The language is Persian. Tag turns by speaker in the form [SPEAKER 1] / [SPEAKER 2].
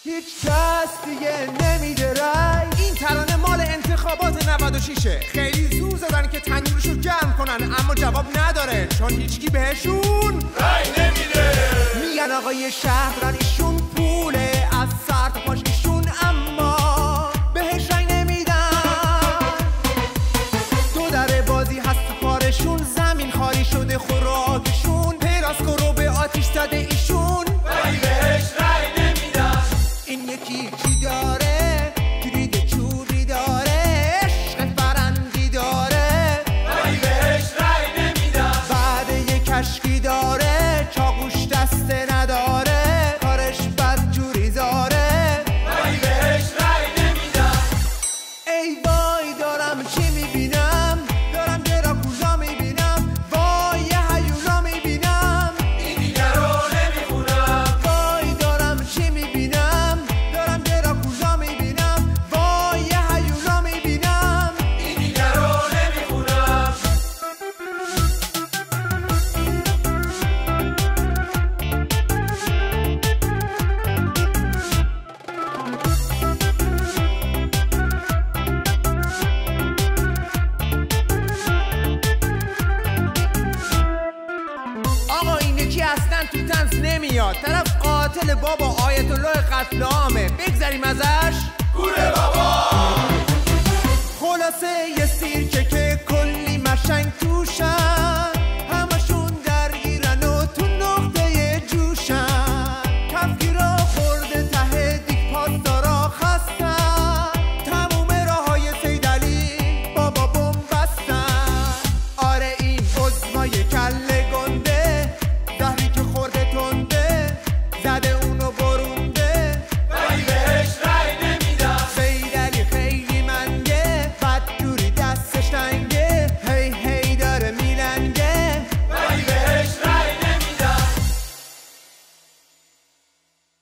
[SPEAKER 1] هیچ کس دیگه نمیده رای.
[SPEAKER 2] این ترانه مال انتخابات 96. خیلی زور زدن که تنورشو گرم کنن، اما جواب نداره چون هیچکی بهشون
[SPEAKER 3] رای نمیده.
[SPEAKER 1] میگن آقای شهران ایشون پوله از سر تا پاش ایشون، اما بهش رای نمیدن. دو در بازی هست تو کارشون، زمین خالی شده خوراکشون، پیراسکو رو به آتیش زده ایشون،
[SPEAKER 3] ولی بهش رای نمیدن.
[SPEAKER 1] این یکی چی داره؟ کلید چوبی داره، عشق فرنگی داره،
[SPEAKER 3] ولی بهش رای نمیدن.
[SPEAKER 1] بعد یک کشکی داره، چاقوش دسته نداره، کارش بد جوری داره،
[SPEAKER 3] ولی بهش رای نمیدن.
[SPEAKER 1] ای وای دارم چی میبینم، دارم دراکولا میبینم، وای یه هیولا میبینم،
[SPEAKER 3] این دیگه رو نمیخونم.
[SPEAKER 1] وای دارم چی میبینم، دارم دراکولا میبینم، وای یه هیولا میبینم.
[SPEAKER 3] این دیگه رو نمیخونم.
[SPEAKER 2] آقا این یکی اصلا تو تنز نمیاد، طرف قاتل بابا آیت الله قتل عامه، بگذریم ازش
[SPEAKER 3] گوره بابا.
[SPEAKER 1] خلاصه یه سیرکه که کلی مشنگ توشن،